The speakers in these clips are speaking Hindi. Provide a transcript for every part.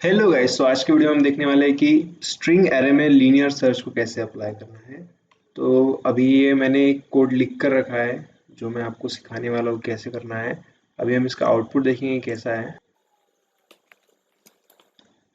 Hello guys. तो आज के वीडियो में हम देखने वाले हैं कि स्ट्रिंग एरे में लीनियर सर्च को कैसे अप्लाई करना है। तो अभी ये मैंने एक कोड लिख कर रखा है जो मैं आपको सिखाने वाला हूँ कैसे करना है। अभी हम इसका आउटपुट देखेंगे कैसा है।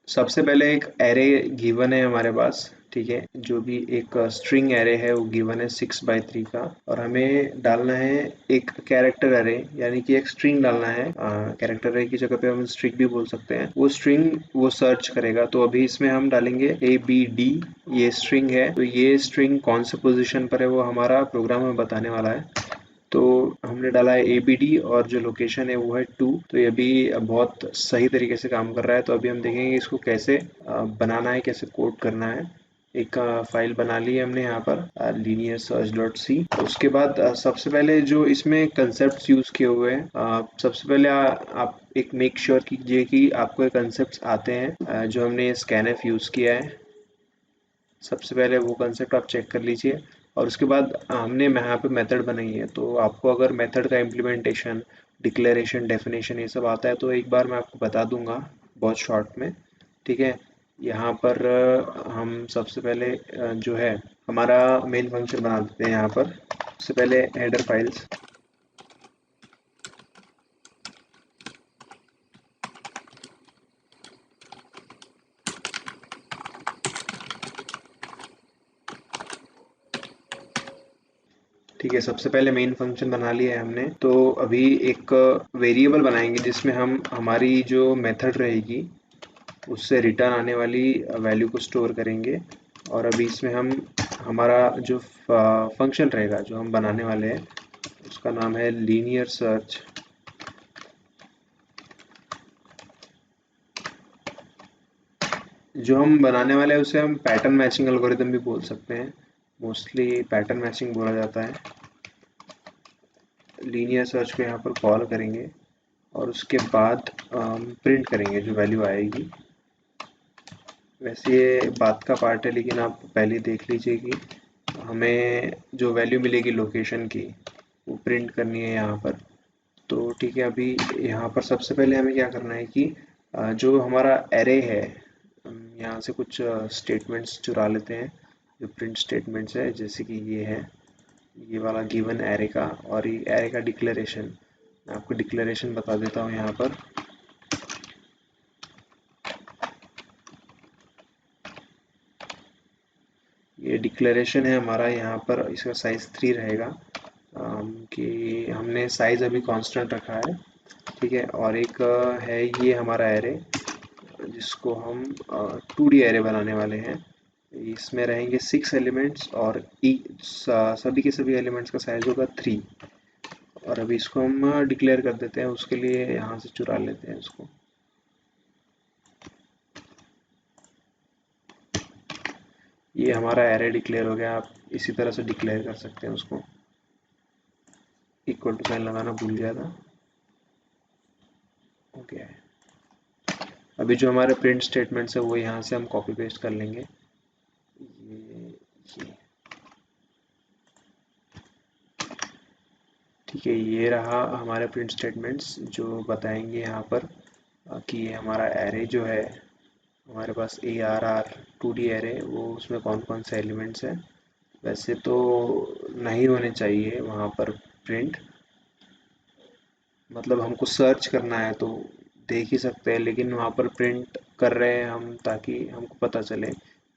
सबसे पहले एक एरे गिवन है हमारे पास, ठीक है, जो भी एक स्ट्रिंग एरे है वो गिवन है 6 by 3 का, और हमें डालना है एक कैरेक्टर एरे, यानी कि एक स्ट्रिंग डालना है। कैरेक्टर एरे की जगह पे हम स्ट्रिंग भी बोल सकते हैं। वो स्ट्रिंग वो सर्च करेगा। तो अभी इसमें हम डालेंगे ABD, ये स्ट्रिंग है। तो ये स्ट्रिंग कौन से पोजीशन पर है वो हमारा प्रोग्राम में बताने वाला है। तो हमने डाला है ABD और जो लोकेशन है वो है 2। तो ये भी बहुत सही तरीके से काम कर रहा है। तो अभी हम देखेंगे इसको कैसे बनाना है, कैसे कोड करना है। एक फाइल बना ली है हमने यहाँ पर linear search डॉट सी। उसके बाद सबसे पहले जो इसमें कंसेप्ट यूज किए हुए हैं, सबसे पहले आप एक मेक श्योर कीजिए कि आपको ये कंसेप्ट आते हैं। जो हमने स्कैनफ यूज किया है, सबसे पहले वो कंसेप्ट आप चेक कर लीजिए। और उसके बाद हमने यहाँ पे मेथड बनाई है। तो आपको अगर मेथड का इम्प्लीमेंटेशन, डिक्लेरेशन, डेफिनेशन ये सब आता है तो एक बार मैं आपको बता दूंगा बहुत शॉर्ट में, ठीक है। यहाँ पर हम सबसे पहले जो है हमारा मेन फंक्शन बना देते हैं यहाँ पर। सबसे पहले हेडर फाइल्स, ठीक है। सबसे पहले मेन फंक्शन बना लिया है हमने। तो अभी एक वेरिएबल बनाएंगे जिसमें हम हमारी जो मेथड रहेगी उससे रिटर्न आने वाली वैल्यू को स्टोर करेंगे। और अभी इसमें हम हमारा जो फंक्शन रहेगा जो हम बनाने वाले हैं उसका नाम है लीनियर सर्च। जो हम बनाने वाले हैं उसे हम पैटर्न मैचिंग एल्गोरिदम भी बोल सकते हैं। मोस्टली पैटर्न मैचिंग बोला जाता है। लीनियर सर्च को यहाँ पर कॉल करेंगे और उसके बाद प्रिंट करेंगे जो वैल्यू आएगी। वैसे ये बात का पार्ट है, लेकिन आप पहले देख लीजिए कि हमें जो वैल्यू मिलेगी लोकेशन की वो प्रिंट करनी है यहाँ पर। तो ठीक है, अभी यहाँ पर सबसे पहले हमें क्या करना है कि जो हमारा एरे है, हम यहाँ से कुछ स्टेटमेंट्स चुरा लेते हैं जो प्रिंट स्टेटमेंट्स है। जैसे कि ये है, ये वाला गिवन एरे का, और ये एरे का डिक्लेरेशन। मैं आपको डिक्लेरेशन बता देता हूँ यहाँ पर। ये डिक्लेरेशन है हमारा, यहाँ पर इसका साइज 3 रहेगा। कि हमने साइज अभी कांस्टेंट रखा है, ठीक है। और एक है ये हमारा एरे जिसको हम 2D एरे बनाने वाले हैं। इसमें रहेंगे 6 एलिमेंट्स और सभी के सभी एलिमेंट्स का साइज होगा 3। और अभी इसको हम डिक्लेयर कर देते हैं। उसके लिए यहाँ से चुरा लेते हैं इसको। ये हमारा एरे डिक्लेयर हो गया। आप इसी तरह से डिक्लेयर कर सकते हैं उसको। इक्वल टू साइन लगाना भूल गया था, हो गया है। अभी जो हमारे प्रिंट स्टेटमेंट्स है वो यहाँ से हम कॉपी पेस्ट कर लेंगे। ये ठीक है, ये रहा हमारे प्रिंट स्टेटमेंट्स जो बताएंगे यहाँ पर कि ये हमारा एरे जो है, हमारे पास ARR 2D एरे, वो उसमें कौन कौन से एलिमेंट्स हैं। वैसे तो नहीं होने चाहिए वहाँ पर प्रिंट, मतलब हमको सर्च करना है तो देख ही सकते हैं, लेकिन वहाँ पर प्रिंट कर रहे हैं हम ताकि हमको पता चले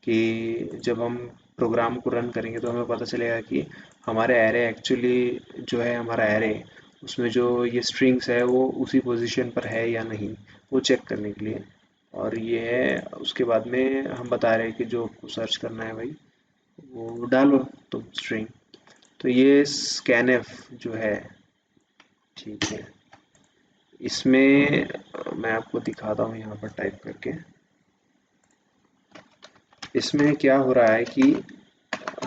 कि जब हम प्रोग्राम को रन करेंगे तो हमें पता चलेगा कि हमारे एरे एक्चुअली जो है, हमारा एरे उसमें जो ये स्ट्रिंग्स है वो उसी पोजीशन पर है या नहीं, वो चेक करने के लिए। और ये है, उसके बाद में हम बता रहे हैं कि जो आपको सर्च करना है भाई वो डालो तुम स्ट्रिंग। तो ये स्कैनफ जो है, ठीक है। इसमें मैं आपको दिखाता हूँ यहाँ पर टाइप करके। इसमें क्या हो रहा है कि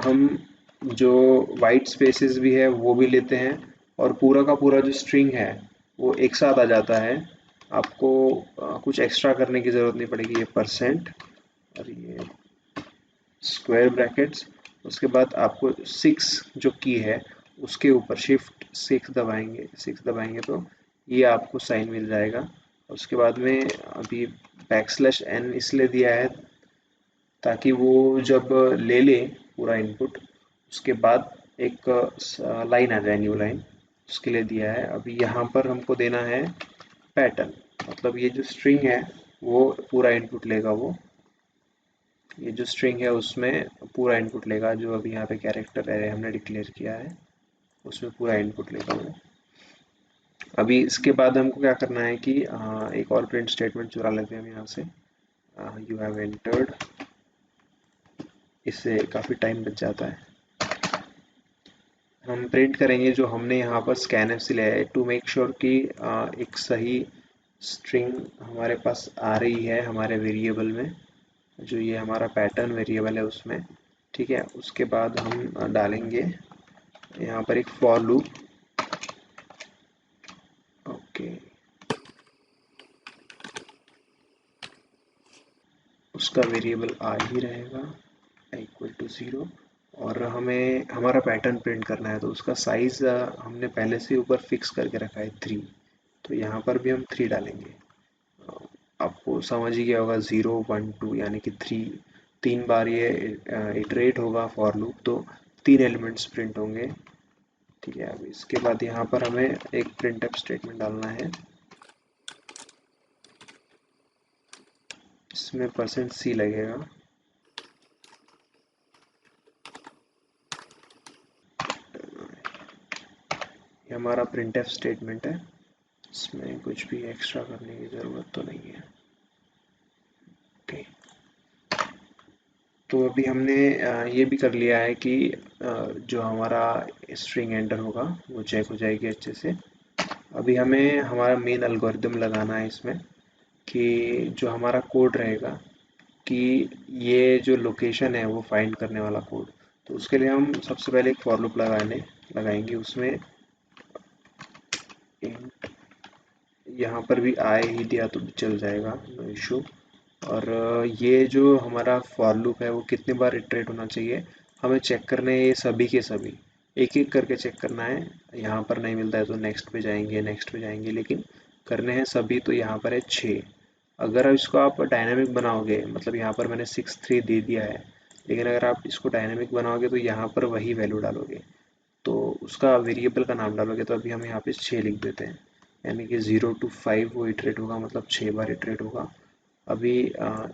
हम जो वाइट स्पेसेस भी है वो भी लेते हैं, और पूरा का पूरा जो स्ट्रिंग है वो एक साथ आ जाता है। आपको कुछ एक्स्ट्रा करने की ज़रूरत नहीं पड़ेगी। ये परसेंट और ये स्क्वायर ब्रैकेट्स, उसके बाद आपको 6 जो की है उसके ऊपर शिफ्ट 6 दबाएंगे तो ये आपको साइन मिल जाएगा। उसके बाद में अभी बैकस्लैश n इसलिए दिया है ताकि वो जब ले ले पूरा इनपुट, उसके बाद एक लाइन आ जाए, न्यू लाइन, उसके लिए दिया है। अभी यहाँ पर हमको देना है पैटर्न, मतलब ये जो स्ट्रिंग है वो पूरा इनपुट लेगा, वो ये जो स्ट्रिंग है उसमें पूरा इनपुट लेगा, जो अभी यहाँ पे कैरेक्टर एरे हमने डिक्लेयर किया है उसमें पूरा इनपुट लेगा वो। अभी इसके बाद हमको क्या करना है कि एक और प्रिंट स्टेटमेंट चुरा लेते हैं हम यहाँ से, यू हैव एंटर्ड, इससे काफ़ी टाइम बच जाता है। हम प्रिंट करेंगे जो हमने यहाँ पर स्कैनफ से लिया है, टू मेक श्योर कि एक सही स्ट्रिंग हमारे पास आ रही है हमारे वेरिएबल में, जो ये हमारा पैटर्न वेरिएबल है उसमें। ठीक है, उसके बाद हम डालेंगे यहाँ पर एक फॉर लूप। ओके, उसका वेरिएबल आ ही रहेगा इक्वल टू 0, और हमें हमारा पैटर्न प्रिंट करना है तो उसका साइज हमने पहले से ऊपर फिक्स करके रखा है 3, तो यहाँ पर भी हम 3 डालेंगे। आपको समझ ही गया होगा, 0 1 2 यानी कि 3 बार ये इटरेट होगा फॉर लूप, तो 3 एलिमेंट्स प्रिंट होंगे। ठीक है, अब इसके बाद यहाँ पर हमें एक प्रिंटफ स्टेटमेंट डालना है, इसमें %c लगेगा। ये हमारा प्रिंटफ स्टेटमेंट है, इसमें कुछ भी एक्स्ट्रा करने की ज़रूरत तो नहीं है। ओके, तो अभी हमने ये भी कर लिया है कि जो हमारा स्ट्रिंग एंटर होगा वो चेक हो जाएगी अच्छे से। अभी हमें हमारा मेन एल्गोरिदम लगाना है इसमें, कि जो हमारा कोड रहेगा कि ये जो लोकेशन है वो फाइंड करने वाला कोड, तो उसके लिए हम सबसे पहले एक फॉर लूप लगाएंगे उसमें int, यहाँ पर भी आए ही दिया तो भी चल जाएगा, नो इशू। और ये जो हमारा फॉर लूप है वो कितने बार इटरेट होना चाहिए, हमें चेक करने हैं ये सभी के सभी, एक एक करके चेक करना है। यहाँ पर नहीं मिलता है तो नेक्स्ट पे जाएंगे, नेक्स्ट पे जाएंगे, लेकिन करने हैं सभी, तो यहाँ पर है 6। अगर इसको आप डायनामिक बनाओगे, मतलब यहाँ पर मैंने 6 3 दे दिया है, लेकिन अगर आप इसको डायनामिक बनाओगे तो यहाँ पर वही वैल्यू डालोगे, तो उसका वेरिएबल का नाम डालोगे, तो अभी हम यहाँ पे 6 लिख देते हैं, यानी कि 0 to 5 वो इटरेट होगा, मतलब 6 बार इटरेट होगा। अभी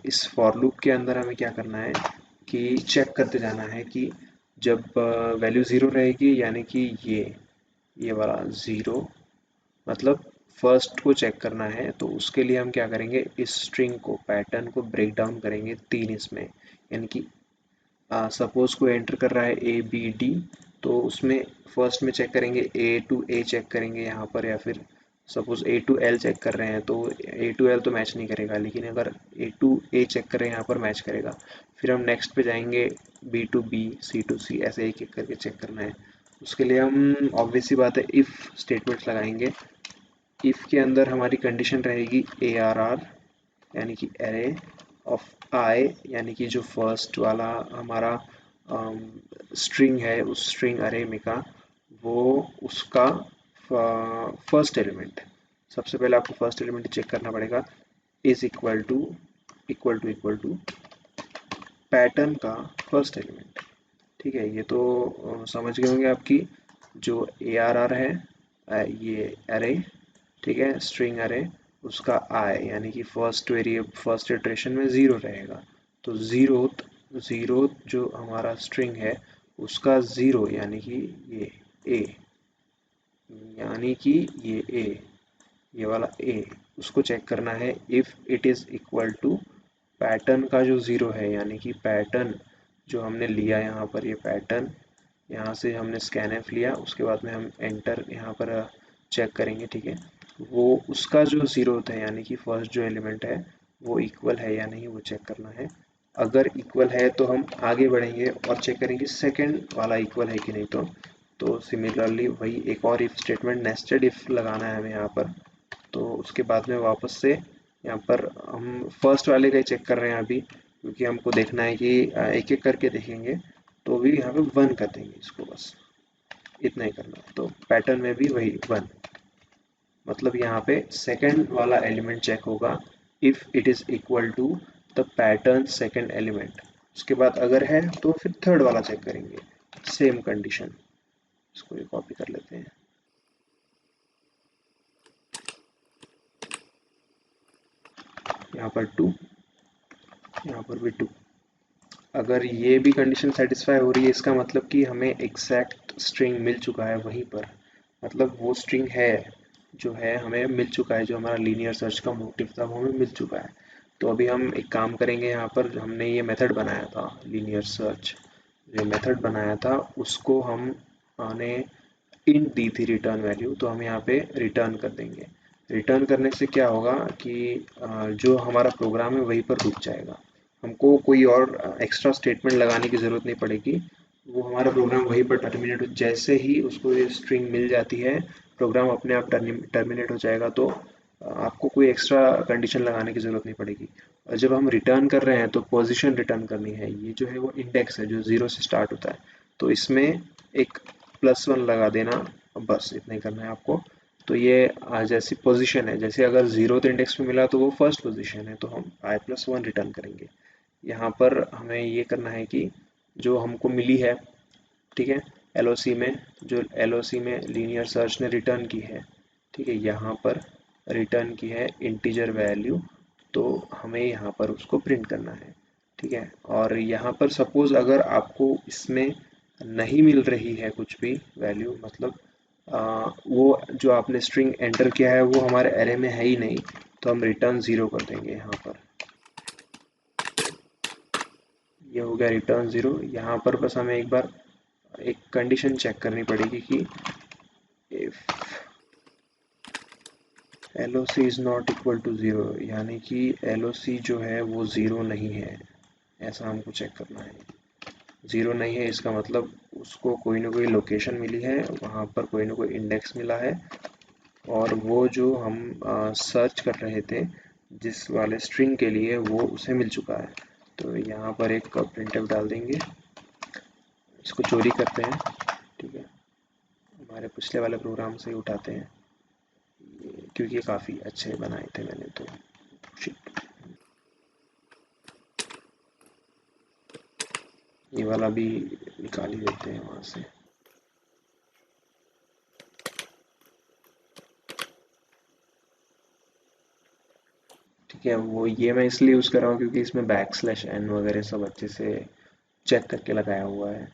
इस फॉर लूप के अंदर हमें क्या करना है कि चेक करते जाना है कि जब वैल्यू 0 रहेगी, यानी कि ये वाला 0, मतलब फर्स्ट को चेक करना है, तो उसके लिए हम क्या करेंगे, इस स्ट्रिंग को, पैटर्न को ब्रेक डाउन करेंगे 3 इसमें, यानी कि सपोज कोई एंटर कर रहा है ABD, तो उसमें फर्स्ट में चेक करेंगे A to A चेक करेंगे यहाँ पर, या फिर suppose A to L check कर रहे हैं तो A to L तो मैच नहीं करेगा, लेकिन अगर A to A चेक करें यहाँ पर मैच करेगा। फिर हम नेक्स्ट पे जाएंगे B to B, C to C, ऐसे एक एक करके चेक करना है। उसके लिए हम ऑब्वियस सी बात है इफ़ स्टेटमेंट्स लगाएंगे। इफ़ के अंदर हमारी कंडीशन रहेगी ARR, यानी कि एरे ऑफ आई, यानी कि जो फर्स्ट वाला हमारा स्ट्रिंग है, उस स्ट्रिंग अरे में का वो उसका फर्स्ट एलिमेंट, सबसे पहले आपको फर्स्ट एलिमेंट चेक करना पड़ेगा, इज इक्वल टू पैटर्न का फर्स्ट एलिमेंट। ठीक है, ये तो समझ गए होंगे आपकी जो ARR है, ये अरे, ठीक है, स्ट्रिंग अरे, उसका आई यानी कि फर्स्ट इटरेशन में 0 रहेगा, तो ज़ीरो जो हमारा स्ट्रिंग है उसका 0, यानी कि ये ए, यानी कि ये वाला ए, उसको चेक करना है if it is equal to pattern का जो 0 है, यानी कि पैटर्न जो हमने लिया यहाँ पर, ये पैटर्न यहाँ से हमने स्कैनफ लिया, उसके बाद में हम एंटर यहाँ पर चेक करेंगे। ठीक है, वो उसका जो 0 है, यानी कि फर्स्ट जो एलिमेंट है वो इक्वल है या नहीं, वो चेक करना है। अगर इक्वल है तो हम आगे बढ़ेंगे और चेक करेंगे सेकंड वाला इक्वल है कि नहीं, तो सिमिलरली वही एक और इफ स्टेटमेंट, नेस्टेड इफ लगाना है हमें यहाँ पर। तो उसके बाद में वापस से यहाँ पर हम फर्स्ट वाले का ही चेक कर रहे हैं अभी, क्योंकि हमको देखना है कि एक एक करके देखेंगे, तो भी यहाँ पे 1 कर देंगे इसको, बस इतना ही करना है। तो पैटर्न में भी वही 1, मतलब यहाँ पे सेकंड वाला एलिमेंट चेक होगा if it is equal to the pattern second element. उसके बाद अगर है तो फिर थर्ड वाला चेक करेंगे, सेम कंडीशन। इसको भी कॉपी कर लेते हैं। यहाँ पर 2, यहाँ पर भी 2। अगर ये भी कंडीशन सेटिस्फाई हो रही है, इसका मतलब कि हमें एग्जैक्ट स्ट्रिंग मिल चुका है वहीं पर, मतलब वो स्ट्रिंग है जो है हमें मिल चुका है, जो हमारा लीनियर सर्च का मोटिव था वो हमें मिल चुका है। तो अभी हम एक काम करेंगे, यहाँ पर हमने ये मेथड बनाया था लीनियर सर्च, जो मेथड बनाया था उसको हमने इंट दी थी रिटर्न वैल्यू, तो हम यहाँ पे रिटर्न कर देंगे। रिटर्न करने से क्या होगा कि जो हमारा प्रोग्राम है वहीं पर रुक जाएगा, हमको कोई और एक्स्ट्रा स्टेटमेंट लगाने की ज़रूरत नहीं पड़ेगी। वो हमारा प्रोग्राम वहीं पर टर्मिनेट हो, जैसे ही उसको ये स्ट्रिंग मिल जाती है प्रोग्राम अपने आप टर्मिनेट हो जाएगा। तो आपको कोई एक्स्ट्रा कंडीशन लगाने की ज़रूरत नहीं पड़ेगी। और जब हम रिटर्न कर रहे हैं तो पोजीशन रिटर्न करनी है, ये जो है वो इंडेक्स है जो 0 से स्टार्ट होता है, तो इसमें एक +1 लगा देना, बस इतना ही करना है आपको। तो ये जैसी पोजीशन है, जैसे अगर 0th इंडेक्स में मिला तो वो फर्स्ट पोजीशन है, तो हम i+1 रिटर्न करेंगे। यहाँ पर हमें ये करना है कि जो हमको मिली है, ठीक है, एलओसी में, जो एलओसी में लीनियर सर्च ने रिटर्न की है, ठीक है, यहाँ पर रिटर्न की है इंटीजर वैल्यू, तो हमें यहाँ पर उसको प्रिंट करना है, ठीक है। और यहाँ पर सपोज अगर आपको इसमें नहीं मिल रही है कुछ भी वैल्यू, मतलब वो जो आपने स्ट्रिंग एंटर किया है वो हमारे एरे में है ही नहीं, तो हम रिटर्न 0 कर देंगे। यहाँ पर ये हो गया रिटर्न 0। यहाँ पर बस हमें एक बार एक कंडीशन चेक करनी पड़ेगी कि if LOC is not equal to 0, यानी कि LOC जो है वो 0 नहीं है, ऐसा हमको चेक करना है। 0 नहीं है इसका मतलब उसको कोई ना कोई लोकेशन मिली है, वहाँ पर कोई ना कोई इंडेक्स मिला है, और वो जो हम सर्च कर रहे थे जिस वाले स्ट्रिंग के लिए वो उसे मिल चुका है। तो यहाँ पर एक प्रिंटफ डाल देंगे, इसको चोरी करते हैं, ठीक है, हमारे पिछले वाले प्रोग्राम से ही उठाते हैं क्योंकि ये काफ़ी अच्छे बनाए थे मैंने, तो शिट। ये वाला भी निकाल ही देते हैं वहाँ से। ठीक है, वो ये मैं इसलिए यूज़ कर रहा हूँ क्योंकि इसमें \n वगैरह सब अच्छे से चेक करके लगाया हुआ है,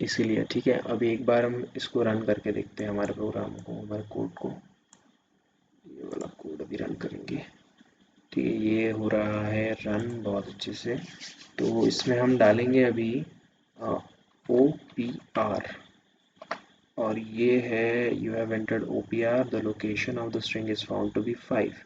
इसीलिए। ठीक है, अभी एक बार हम इसको रन करके देखते हैं, हमारे प्रोग्राम को, हमारे कोड को। ये वाला कोड अभी रन करेंगे। ठीक है, ये हो रहा है रन बहुत अच्छे से। तो इसमें हम डालेंगे अभी OPR, और ये है you have entered OPR, the location of the string is found to be 5।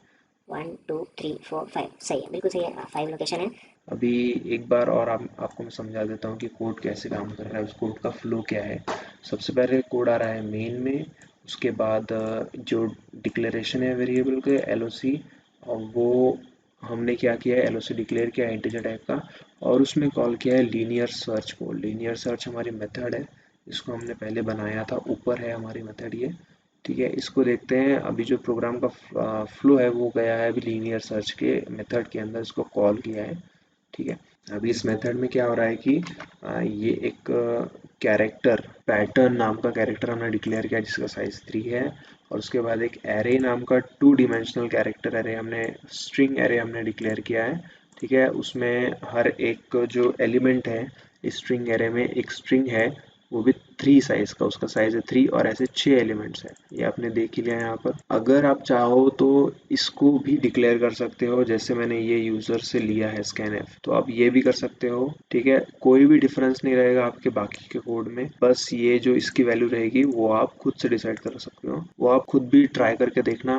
1 2 3 4 5 सही है, बिल्कुल सही है, 5 लोकेशन है। अभी एक बार और आपको मैं समझा देता हूँ कि कोड कैसे काम कर रहा है, उस कोड का फ्लो क्या है। सबसे पहले कोड आ रहा है मेन में, उसके बाद जो डिक्लेरेशन है वेरिएबल के LOC, और वो हमने क्या किया है, LOC डिक्लेयर किया है इंटीजर टाइप का, और उसमें कॉल किया है लीनियर सर्च को। लीनियर सर्च हमारी मेथड है, इसको हमने पहले बनाया था, ऊपर है हमारी मेथड ये। ठीक है, इसको देखते हैं। अभी जो प्रोग्राम का फ्लो है वो गया है अभी लीनियर सर्च के मेथड के अंदर, इसको कॉल किया है। ठीक है, अभी इस मेथड में क्या हो रहा है कि ये एक कैरेक्टर पैटर्न नाम का कैरेक्टर हमने डिक्लेयर किया जिसका साइज 3 है, और उसके बाद एक एरे नाम का 2 डायमेंशनल कैरेक्टर एरे हमने, स्ट्रिंग एरे हमने डिक्लेयर किया है। ठीक है, उसमें हर एक जो एलिमेंट है इस स्ट्रिंग एरे में, एक स्ट्रिंग है वो भी 3 साइज का, उसका साइज है 3, और ऐसे 6 एलिमेंट्स है, ये आपने देख ही लिया यहाँ पर। अगर आप चाहो तो इसको भी डिक्लेयर कर सकते हो, जैसे मैंने ये यूजर से लिया है scanf, तो आप ये भी कर सकते हो। ठीक है, कोई भी डिफरेंस नहीं रहेगा आपके बाकी के कोड में, बस ये जो इसकी वैल्यू रहेगी वो आप खुद से डिसाइड कर सकते हो, वो आप खुद भी ट्राई करके देखना।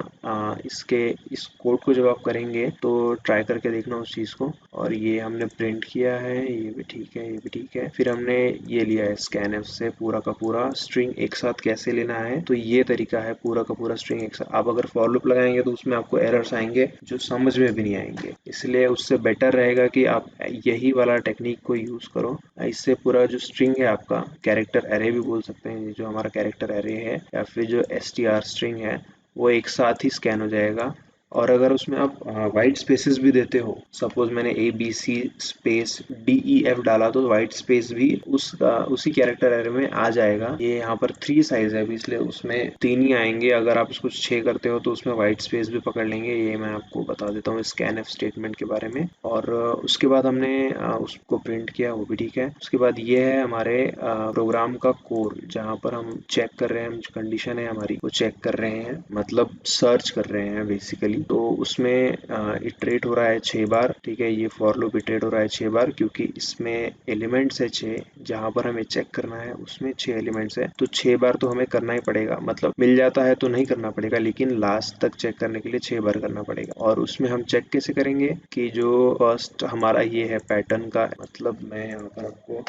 इस कोड को जब आप करेंगे तो ट्राई करके देखना उस चीज़ को। और ये हमने प्रिंट किया है, ये भी ठीक है, ये भी ठीक है। फिर हमने ये लिया है scanf से पूरा का पूरा स्ट्रिंग एक साथ कैसे लेना है, तो ये तरीका है पूरा का पूरा स्ट्रिंग एक साथ। आप अगर फॉर लूप लगाएंगे तो उसमें आपको एरर्स आएंगे जो समझ में भी नहीं आएंगे, इसलिए उससे बेटर रहेगा कि आप यही वाला टेक्निक को यूज करो। इससे पूरा जो स्ट्रिंग है आपका, कैरेक्टर एरे भी बोल सकते हैं, जो हमारा कैरेक्टर एरे है, या फिर जो str स्ट्रिंग है, वो एक साथ ही स्कैन हो जाएगा, और अगर उसमें आप वाइट स्पेसेस भी देते हो, सपोज मैंने ABC स्पेस DEF डाला तो वाइट स्पेस भी उसी कैरेक्टर एरे में आ जाएगा। ये यहाँ पर 3 साइज है अभी, इसलिए उसमें 3 ही आएंगे। अगर आप इसको 6 करते हो तो उसमें वाइट स्पेस भी पकड़ लेंगे। ये मैं आपको बता देता हूँ स्कैनफ स्टेटमेंट के बारे में। और उसके बाद हमने उसको प्रिंट किया, वो भी ठीक है। उसके बाद ये है हमारे प्रोग्राम का कोड, जहाँ पर हम चेक कर रहे हैं, हम कंडीशन है हमारी वो चेक कर रहे हैं, मतलब सर्च कर रहे हैं बेसिकली। तो उसमें इटरेट हो रहा है 6 बार, ठीक है। ये फॉर लूप इटरेट हो रहा है 6 बार, क्योंकि इसमें एलिमेंट्स है 6, जहाँ पर हमें चेक करना है उसमें 6 एलिमेंट्स है, तो 6 बार तो हमें करना ही पड़ेगा। मतलब मिल जाता है तो नहीं करना पड़ेगा, लेकिन लास्ट तक चेक करने के लिए 6 बार करना पड़ेगा। और उसमें हम चेक कैसे करेंगे कि जो फर्स्ट हमारा ये है पैटर्न का, मतलब मैं यहाँ पर आपको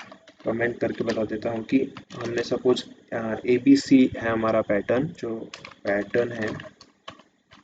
कमेंट करके बता देता हूँ कि हमने सपोज ABC है हमारा पैटर्न, जो पैटर्न है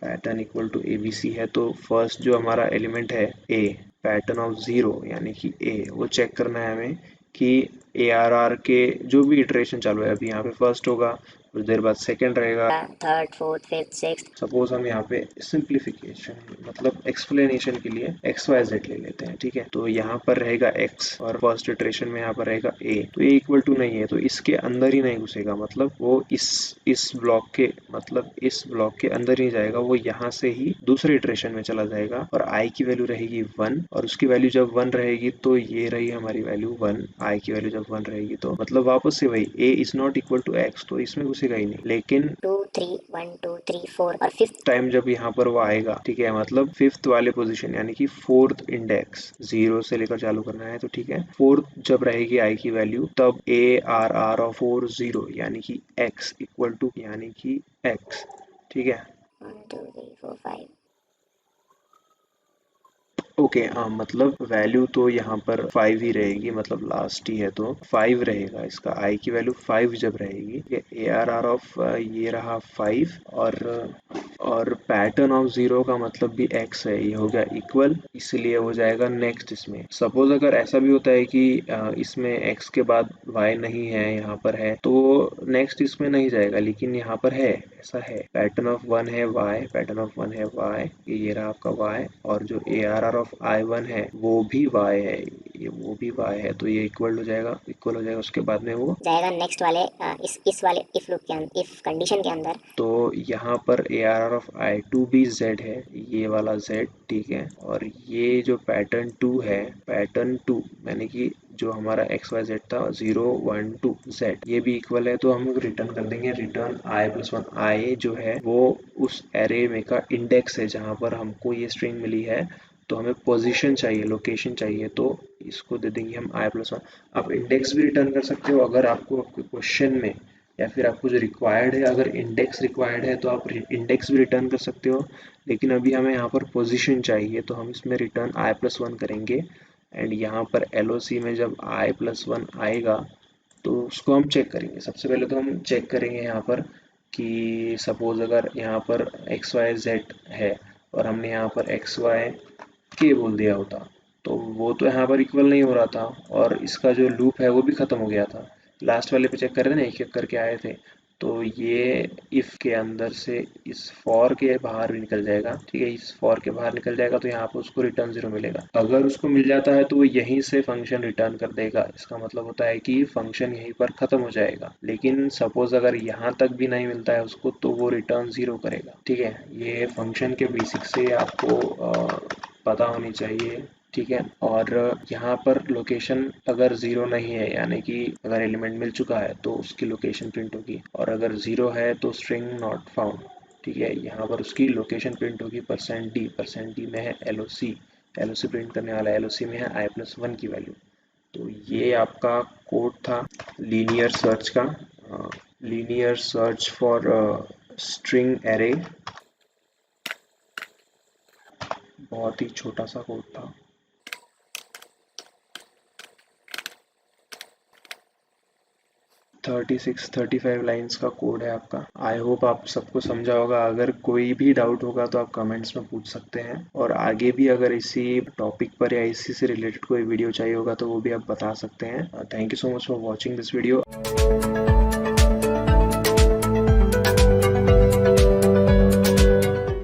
पैटर्न इक्वल टू ABC है, तो फर्स्ट जो हमारा एलिमेंट है A, पैटर्न ऑफ 0 यानी कि A, वो चेक करना है हमें कि ARR के जो भी इटरेशन चालू है, अभी यहाँ पे फर्स्ट होगा, कुछ देर बाद सेकंड रहेगा, third, fourth, fifth, sixth. Suppose हम यहाँ पे सिंप्लीफिकेशन मतलब एक्सप्लेनेशन के लिए XYZ ले लेते हैं, ठीक है। तो यहाँ पर रहेगा X और फर्स्ट इटरेशन में यहाँ पर रहेगा A, तो ये इक्वल टू नहीं है, तो इसके अंदर ही नहीं घुसेगा, मतलब वो इस ब्लॉक के, मतलब इस ब्लॉक के अंदर ही जाएगा, वो यहाँ से ही दूसरे इटरेशन में चला जाएगा। और I की वैल्यू रहेगी 1, और उसकी वैल्यू जब 1 रहेगी तो ये रही हमारी वैल्यू 1। I की वैल्यू जब 1 रहेगी तो मतलब वापस से वही A is not equal to X, तो इसमें घुसेगा ही नहीं। लेकिन 2, 3, 1, 2, 3, 4 और फिफ्थ टाइम जब यहाँ पर वो आएगा, ठीक है, मतलब फिफ्थ वाले पोजीशन यानी कि फोर्थ इंडेक्स 0 से लेकर चालू करना है, तो ठीक है, फोर्थ जब रहेगी I की वैल्यू, तब ARR ऑफ 4 0 यानी कि X इक्वल टू यानी कि X, ठीक है। 1, 2, 3, 4, 5। ओके, मतलब वैल्यू तो यहाँ पर 5 ही रहेगी, मतलब लास्ट ही है तो 5 रहेगा इसका। I की वैल्यू 5 जब रहेगी, ARR ऑफ ये रहा 5, और पैटर्न ऑफ 0 का मतलब भी X है, ये हो गया इक्वल, इसलिए हो जाएगा नेक्स्ट। इसमें सपोज अगर ऐसा भी होता है कि इसमें X के बाद Y नहीं है, यहाँ पर है, तो नेक्स्ट इसमें नहीं जाएगा, लेकिन यहाँ पर है, ऐसा है। पैटर्न ऑफ 1 है Y, पैटर्न ऑफ 1 है Y, ये रहा आपका Y, और जो ARR ऑफ I1 है वो भी Y है, ये वो भी Y है, तो ये इक्वल हो जाएगा, इक्वल हो जाएगा। उसके बाद में वो जाएगा नेक्स्ट वाले इस वाले इफ लूप के अंदर, इफ कंडीशन के अंदर। तो यहाँ पर ARR ऑफ I2 भी Z है, ये वाला Z, ठीक है। और ये जो पैटर्न 2 है, पैटर्न 2 यानी कि जो हमारा XYZ था 0 1 2 Z, ये भी इक्वल है, तो हम लोग रिटर्न कर देंगे रिटर्न I+1। I जो है वो उस एरे में का इंडेक्स है जहाँ पर हमको ये स्ट्रिंग मिली है, तो हमें पोजीशन चाहिए, लोकेशन चाहिए, तो इसको दे देंगे हम I+1। आप इंडेक्स भी रिटर्न कर सकते हो अगर आपको आपके क्वेश्चन में, या फिर आपको जो रिक्वायर्ड है, अगर इंडेक्स रिक्वायर्ड है तो आप इंडेक्स भी रिटर्न कर सकते हो, लेकिन अभी हमें यहाँ पर पोजीशन चाहिए, तो हम इसमें रिटर्न I+1 करेंगे। एंड यहाँ पर LOC में जब I+1 आएगा तो उसको हम चेक करेंगे। सबसे पहले तो हम चेक करेंगे यहाँ पर कि सपोज अगर यहाँ पर XYZ है और हमने यहाँ पर XYK बोल दिया होता, तो वो तो यहाँ पर इक्वल नहीं हो रहा था, और इसका जो लूप है वो भी ख़त्म हो गया था। लास्ट वाले पे चेक कर रहे थे ना, एक एक करके आए थे, तो ये इफ़ के अंदर से इस फॉर के बाहर भी निकल जाएगा, ठीक है, इस फॉर के बाहर निकल जाएगा, तो यहाँ पर उसको रिटर्न 0 मिलेगा। अगर उसको मिल जाता है तो वो यहीं से फंक्शन रिटर्न कर देगा, इसका मतलब होता है कि फंक्शन यहीं पर ख़त्म हो जाएगा। लेकिन सपोज अगर यहाँ तक भी नहीं मिलता है उसको, तो वो रिटर्न 0 करेगा, ठीक है। ये फंक्शन के बेसिक से आपको पता होनी चाहिए, ठीक है। और यहाँ पर लोकेशन अगर 0 नहीं है, यानी कि अगर एलिमेंट मिल चुका है तो उसकी लोकेशन प्रिंट होगी, और अगर 0 है तो स्ट्रिंग नॉट फाउंड, ठीक है। यहाँ पर उसकी लोकेशन प्रिंट होगी %d में है LOC प्रिंट करने वाला, LOC में है I+1 की वैल्यू। तो ये आपका कोड था लीनियर सर्च का, linear search for string array. बहुत ही छोटा सा कोड था। 36-35 लाइंस का कोड है आपका। आई होप आप सबको समझा होगा। अगर कोई भी डाउट होगा तो आप कमेंट्स में पूछ सकते हैं, और आगे भी अगर इसी टॉपिक पर या इसी से रिलेटेड कोई वीडियो चाहिए होगा तो वो भी आप बता सकते हैं। Thank you so much for watching this video.